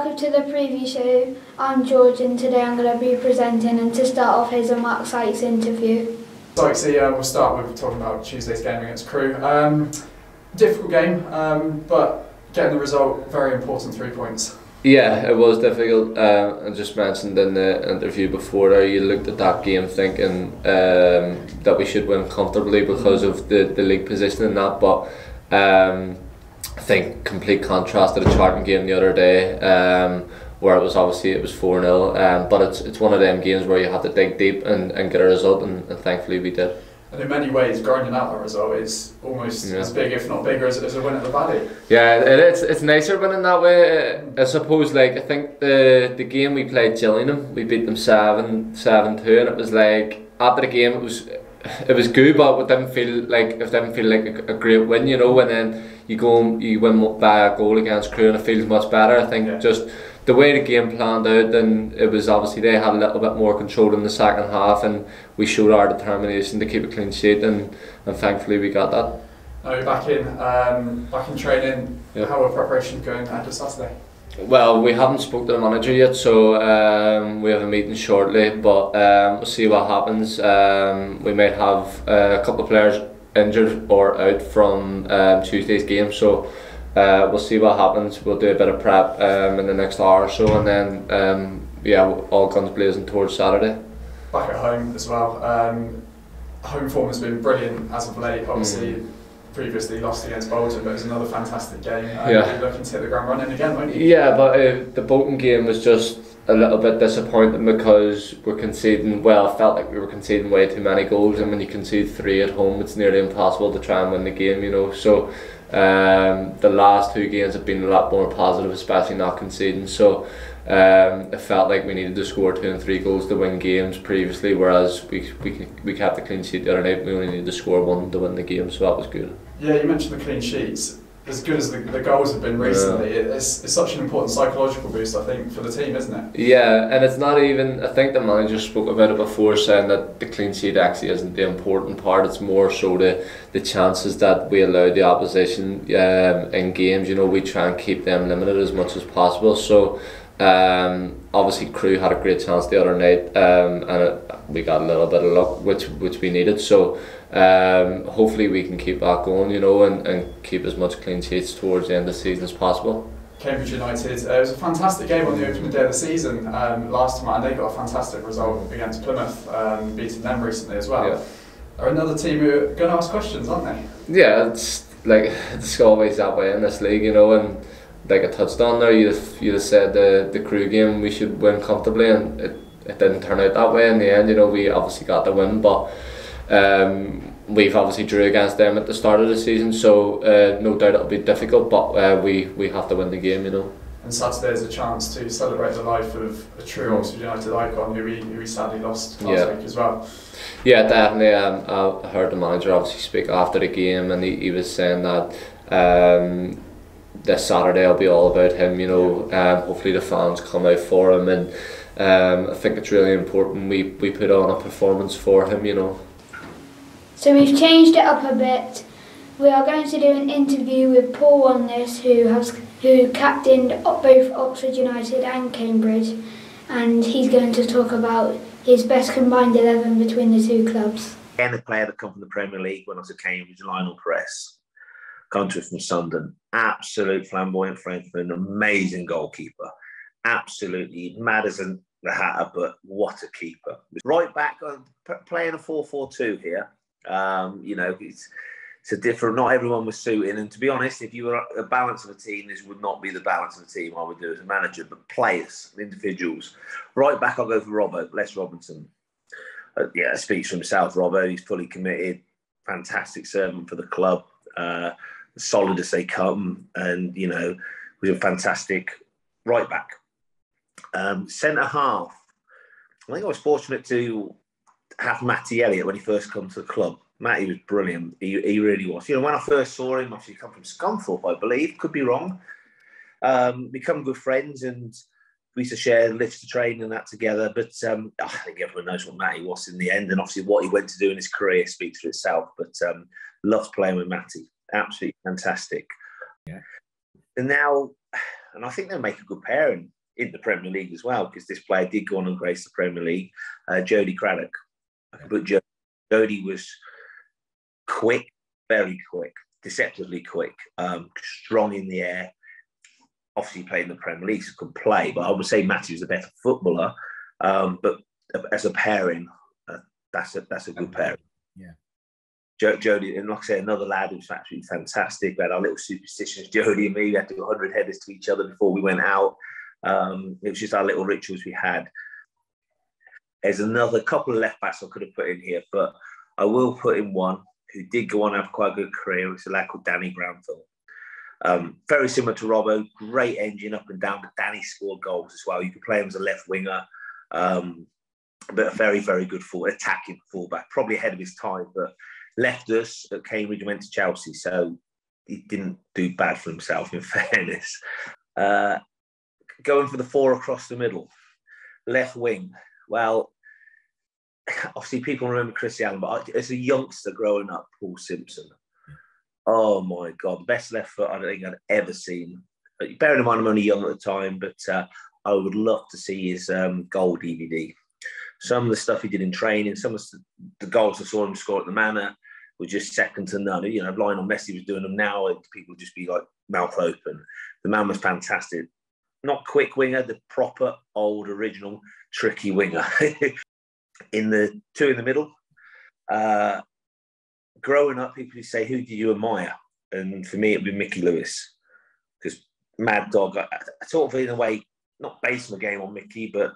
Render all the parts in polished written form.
welcome to the preview show. I'm George and today I'm going to be presenting, and to start off here's a Mark Sykes interview. Sykesy, we'll start with talking about Tuesday's game against Crewe. Difficult game, but getting the result, very important 3 points. Yeah, it was difficult. I just mentioned in the interview before there, you looked at that game thinking that we should win comfortably because of the league position and that, but I think complete contrast to the Charlton game the other day, where it was 4-0, but it's one of them games where you have to dig deep and get a result, and thankfully we did. And in many ways, grinding out that result is almost as big, if not bigger, as a win at the Valley. Yeah, it's nicer winning that way. I suppose, like, I think the game we played Gillingham, we beat them 7-2, and it was like, after the game it was good, but it didn't feel like a great win, you know. And then you win by a goal against Crewe, and it feels much better. I think just the way the game planned out, then it was obviously they had a little bit more control in the second half, and we showed our determination to keep a clean sheet, and thankfully we got that. Now you're back in training. Yeah. How are preparations going ahead of Saturday? Well, we haven't spoken to the manager yet, so we have a meeting shortly, but we'll see what happens. We might have a couple of players injured or out from Tuesday's game, so we'll see what happens. We'll do a bit of prep in the next hour or so, and then all guns blazing towards Saturday. Back at home as well. Home form has been brilliant as of late. Obviously, previously lost against Bolton, but it was another fantastic game. You're looking to hit the ground running again, won't you? Yeah, but the Bolton game was just a little bit disappointing because we're conceding. Well, I felt like we were conceding way too many goals, and when you concede 3 at home, it's nearly impossible to try and win the game, you know. So the last 2 games have been a lot more positive, especially not conceding. So it felt like we needed to score 2 and 3 goals to win games previously, whereas we kept the clean sheet the other night. We only needed to score 1 to win the game, so that was good. Yeah, you mentioned the clean sheets. As good as the goals have been recently, it's such an important psychological boost, I think, for the team, isn't it? Yeah, and it's not even, I think the manager spoke about it before, saying that the clean sheet actually isn't the important part. It's more so the chances that we allow the opposition in games. You know, we try and keep them limited as much as possible. So obviously Crewe had a great chance the other night, and we got a little bit of luck, which we needed. So hopefully we can keep that going, you know, and keep as much clean sheets towards the end of the season as possible. Cambridge United, it was a fantastic game on the opening day of the season last time, and they got a fantastic result against Plymouth, beating them recently as well. Yeah. They're another team who are going to ask questions, aren't they? Yeah, it's always that way in this league, you know, and like I touched on there, you'd have said the Crewe game we should win comfortably, and it didn't turn out that way in the end. You know, we obviously got the win, but we've obviously drew against them at the start of the season, so no doubt it'll be difficult, but we have to win the game, you know. And Saturday is a chance to celebrate the life of a true Oxford United icon who we sadly lost last week as well. Yeah, definitely. I heard the manager obviously speak after the game, and he was saying that this Saturday will be all about him, you know. Hopefully the fans come out for him, and I think it's really important we put on a performance for him, you know. So we've changed it up a bit. We are going to do an interview with Paul Wanless, who captained both Oxford United and Cambridge, and he's going to talk about his best combined 11 between the 2 clubs. Again, a player that come from the Premier League when I was at Cambridge, Lionel Press. Country from Sunderland, absolute flamboyant Frenchman, amazing goalkeeper, absolutely mad as the hatter, but what a keeper. Right back, playing a 4-4-2 here. You know, it's a different, not everyone was suiting, and to be honest, if you were a balance of a team, this would not be the balance of the team I would do as a manager, but players, individuals. Right back, I'll go for Robbo, Les Robinson. Speaks for himself, Robbo. He's fully committed, fantastic servant for the club. Solid as they come, and you know, was a fantastic right back. Centre half, I think I was fortunate to have Matty Elliott when he first come to the club. Matty was brilliant. He really was. You know, when I first saw him, obviously he come from Scunthorpe, I believe, could be wrong. Become good friends, and we used to share lifts to train and that together. But I think everyone knows what Matty was in the end, and obviously what he went to do in his career speaks for itself. But loved playing with Matty. Absolutely fantastic. Yeah. And now and I think they'll make a good pairing in the Premier League as well, because this player did go on and grace the Premier League. Jody Craddock. But Jody was quick, very quick, deceptively quick, strong in the air. Obviously played in the Premier League, so could play, but I would say Matty was a better footballer. But as a pairing, that's a good pairing. Yeah. Jody, and like I say, another lad who was absolutely fantastic. We had our little superstitions, Jody and me. We had to do 100 headers to each other before we went out. It was just our little rituals we had. There's another couple of left backs I could have put in here, but I will put in one who did go on and have quite a good career. It's a lad called Danny Granville. Very similar to Robbo, great engine up and down, but Danny scored goals as well. You could play him as a left winger, but a very, very good attacking fullback, probably ahead of his time, but left us at Cambridge and went to Chelsea, so he didn't do bad for himself, in fairness. Going for the 4 across the middle, left wing. Well, obviously people remember Chris Allen, but as a youngster growing up, Paul Simpson. Oh my God, best left foot I don't think I'd ever seen. Bearing in mind I'm only young at the time, but I would love to see his goal DVD. Some of the stuff he did in training, some of the goals I saw him score at the Manor were just second to none. You know, Lionel Messi was doing them now, and people would just be like mouth open. The man was fantastic. Not quick winger, the proper old original tricky winger. In the two in the middle, growing up, people would say, "Who did you admire?" And for me, it'd be Mickey Lewis, because Mad Dog. I sort of in a way not based my game on Mickey, but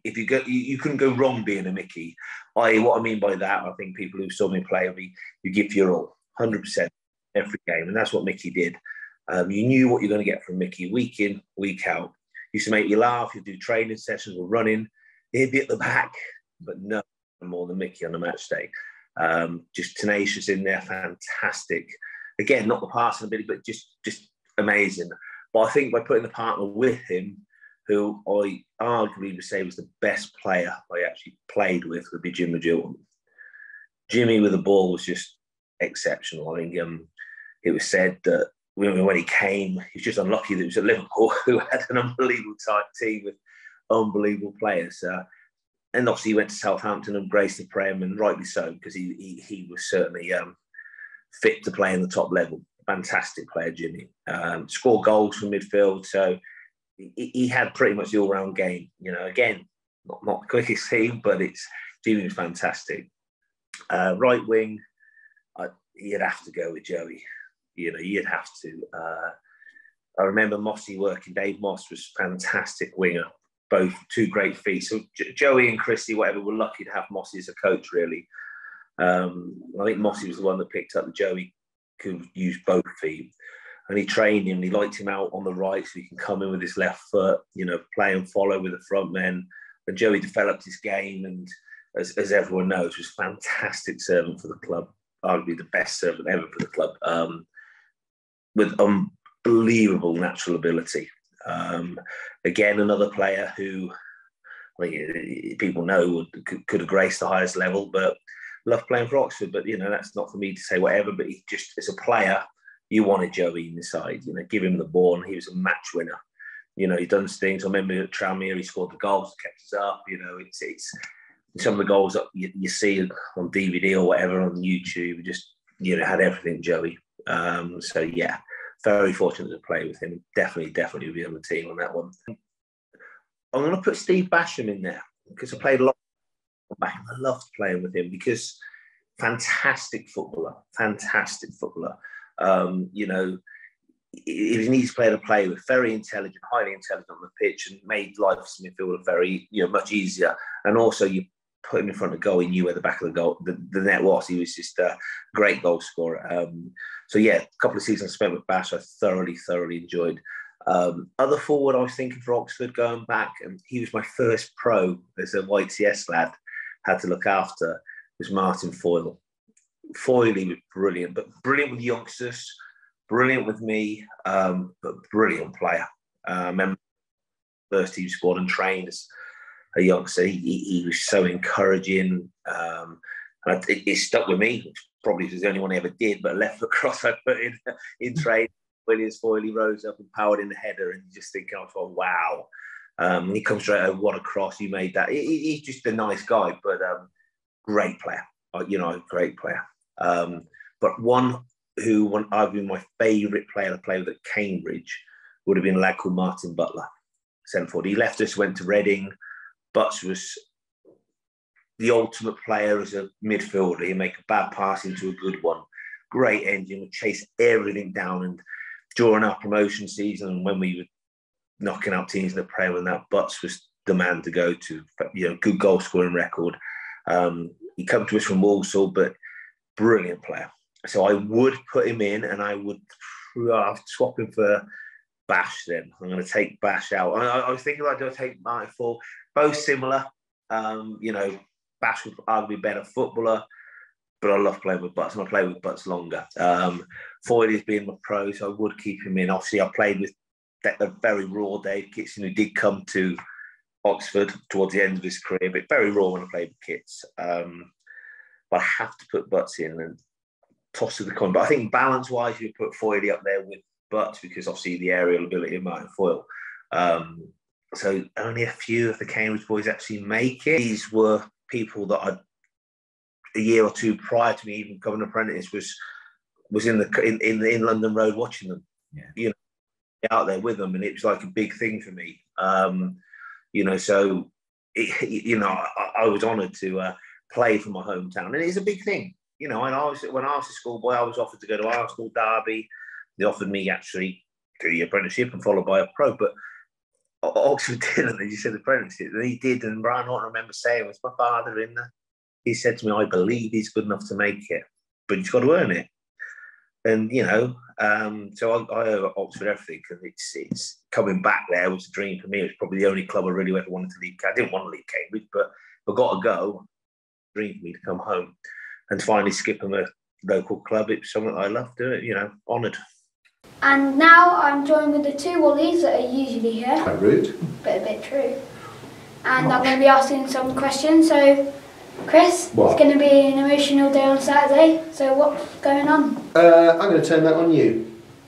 if you go, you couldn't go wrong being a Mickey. What I mean by that, I think people who saw me play, you give your all, 100% every game, and that's what Mickey did. You knew what you're going to get from Mickey week in, week out. Used to make you laugh. You'd do training sessions or running. He'd be at the back, but no more than Mickey on a match day. Just tenacious in there, fantastic. Again, not the passing ability, but just amazing. But I think by putting the partner with him, who I arguably would say was the best player I actually played with, would be Jim Magilton. Jimmy with the ball was just exceptional. I think it was said that when he came, he was just unlucky that he was at Liverpool, who had an unbelievable type team with unbelievable players. And obviously he went to Southampton and graced the Prem, and rightly so, because he was certainly fit to play in the top level. Fantastic player, Jimmy. Scored goals from midfield, so he had pretty much the all-round game. You know, again, not the quickest team, but Jimmy was fantastic. Right wing, you'd have to go with Joey. You know, you'd have to. I remember Mossy working. Dave Moss was a fantastic winger. Both two great feet. So Joey and Christy, whatever, were lucky to have Mossy as a coach, really. I think Mossy was the one that picked up that Joey could use both feet. And he trained him, he liked him out on the right so he can come in with his left foot, you know, play and follow with the front men. And Joey developed his game, and as everyone knows, was a fantastic servant for the club, arguably the best servant ever for the club, with unbelievable natural ability. Again, another player who people know could have graced the highest level, but loved playing for Oxford. But, you know, that's not for me to say whatever, but he just, as a player, you wanted Joey in the side, you know, give him the ball, and he was a match winner. You know, he done things. I remember at Tranmere, he scored the goals, kept us up. You know, it's some of the goals that you see on DVD or whatever on YouTube, just, you know, had everything, Joey. So, yeah, very fortunate to play with him. Definitely will be on the team on that one. I'm going to put Steve Basham in there because I played a lot with Basham. I loved playing with him because fantastic footballer. You know, he was an easy player to play with, very intelligent, highly intelligent on the pitch, and made life as a midfielder very, you know, much easier. And also, you put him in front of goal, he knew where the back of the goal, the net was. He was just a great goal scorer. So yeah, a couple of seasons spent with Bash, I thoroughly enjoyed. Other forward I was thinking for Oxford going back, and he was my first pro as a YTS lad, had to look after, was Martin Foyle. Foyle was brilliant, but brilliant with youngsters, brilliant with me, but brilliant player. Remember first team squad and trained as a youngster. He was so encouraging. And it stuck with me. Probably was the only one I ever did, but left foot cross I put in trade. Williams Foyle rose up and powered in the header, and you just think, oh, wow. He comes straight over, what a cross, you made that. He's just a nice guy, but great player, great player. But one who I've been my favourite player to play with at Cambridge would have been a lad called Martin Butler, centre forward. He left us, went to Reading. Butts was the ultimate player as a midfielder. He'd make a bad pass into a good one. Great engine, would chase everything down. And during our promotion season, when we were knocking out teams in the Prem and that, Butts was the man to go to. Good goal scoring record. He come to us from Walsall, but brilliant player. So I would put him in, and I would swap him for Bash. Then I'm going to take Bash out. I was thinking I'd take Martin Foyle. Both similar. Bash would arguably be a better footballer, but I love playing with Butts, and I play with Butts longer. Foyle is being my pro, so I would keep him in. Obviously, I played with the very raw Dave Kitson, who did come to Oxford towards the end of his career, but very raw when I played with Kits. But I have to put Butts in and toss to the con. But I think balance-wise, you put Foyle up there with Butts, because obviously the aerial ability of Martin Foyle. So only a few of the Cambridge boys actually make it. These were people that a year or two prior to me even becoming an apprentice was in London Road watching them. Yeah. Out there with them, and it was like a big thing for me. So I was honoured to play for my hometown, and it's a big thing. And when I was a schoolboy, I was offered to go to Arsenal, Derby. They offered me actually do the apprenticeship and followed by a pro, but Oxford didn't. They just said apprenticeship, and he did. And Brian Horton, I remember saying, was my father in there? He said to me, I believe he's good enough to make it, but he's got to earn it. And so I owe Oxford everything, and it's coming back there was a dream for me. It was probably the only club I really ever wanted to leave. I didn't want to leave Cambridge, but I got to go. Dream for me to come home and finally skip a local club. It was something that I love doing. Honoured. And now I'm joined with the two Wallies that are usually here. Quite rude. But a bit true. And I'm going to be asking some questions. So, Chris, what? It's going to be an emotional day on Saturday. So what's going on? I'm going to turn that on you.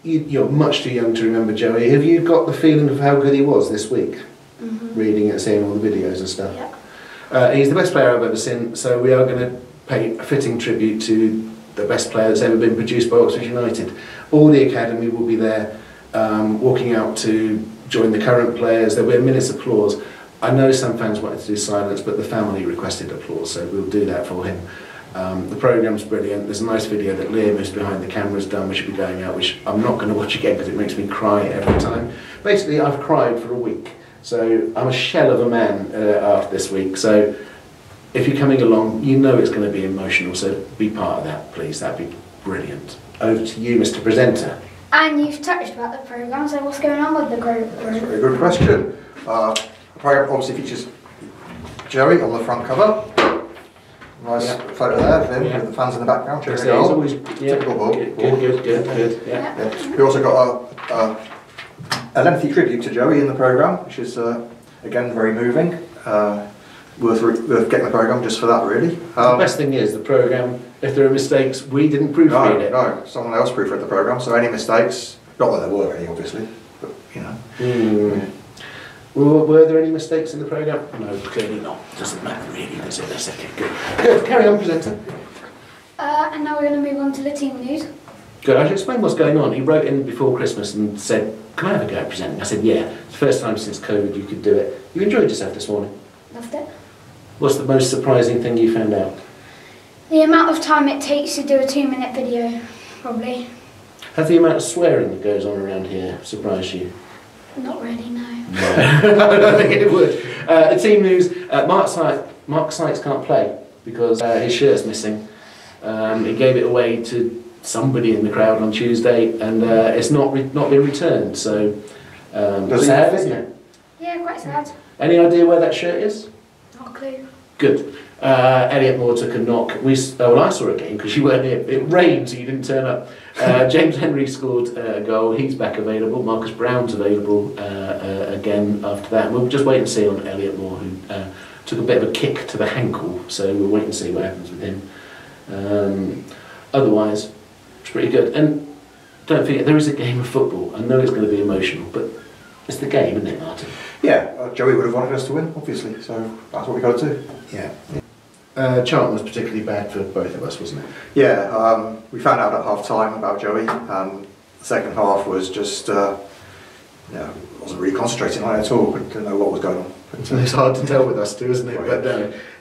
You're much too young to remember Joey. Have you got the feeling of how good he was this week? Reading and seeing all the videos and stuff. Yeah. He's the best player I've ever seen. So we are going to pay a fitting tribute to the best player that's ever been produced by Oxford United. All the academy will be there, walking out to join the current players. There'll be a minute's applause. I know some fans wanted to do silence, but the family requested applause, so we'll do that for him. The programme's brilliant. There's a nice video that Liam, who's behind the camera, has done, which will be going out, which I'm not going to watch again because it makes me cry every time. Basically, I've cried for a week, so I'm a shell of a man after this week. So if you're coming along, you know it's going to be emotional, so be part of that, please. That'd be brilliant. Over to you, Mr. Presenter. And you've touched about the programme, so what's going on with the group? That's a very good question. The programme obviously features Joey on the front cover. Nice photo there of him with the fans in the background cheering it on. Typical ball. Good. Yeah. We also got a lengthy tribute to Joey in the programme, which is again very moving. Worth getting the programme just for that, really. The best thing is the programme, if there are mistakes, we didn't proofread it. No, someone else proofread the programme, so any mistakes, not that there were any obviously, but Were there any mistakes in the programme? No, clearly not. Doesn't matter really, does it? That's okay, good. Carry on, presenter. And now we're going to move on to the team news. Good, I should explain what's going on. He wrote in before Christmas and said, can I have a go at presenting? I said, yeah. It's the first time since COVID you could do it. You enjoyed yourself this morning? Loved it. What's the most surprising thing you found out? The amount of time it takes to do a 2-minute video, probably. Has the amount of swearing that goes on around here surprised you? Not really, no. I don't think it would. The team news, Mark Sykes can't play because his shirt's missing. He gave it away to somebody in the crowd on Tuesday and it's not been returned, so sad, isn't it? Yeah, quite sad. Any idea where that shirt is? Not a clue. Good. Elliot Moore took a knock. I saw a game because you weren't here. It rained, so you didn't turn up. James Henry scored a goal. He's back available. Marcus Brown's available again after that. We'll just wait and see on Elliot Moore, who took a bit of a kick to the ankle. So we'll wait and see what happens with him. Otherwise, it's pretty good. And don't forget there is a game of football. I know it's going to be emotional, but it's the game, isn't it, Martin? Yeah, Joey would have wanted us to win, obviously, so that's what we got to do. Yeah. Charlton was particularly bad for both of us, wasn't it? Yeah, we found out at half time about Joey. The second half was just, wasn't really concentrating on it at all. We didn't know what was going on. But, it's hard to tell with us too, isn't it? But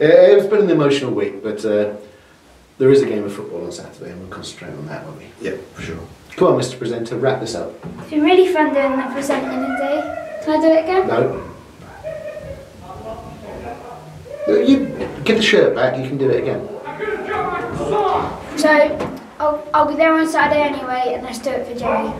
it's been an emotional week, but there is a game of football on Saturday and we'll concentrate on that, won't we? Yeah, for sure. Come on, Mr. Presenter, wrap this up. It's been really fun doing the presenting today. Can I do it again? No. You get the shirt back, you can do it again. So, I'll be there on Saturday anyway, and let's do it for Joey.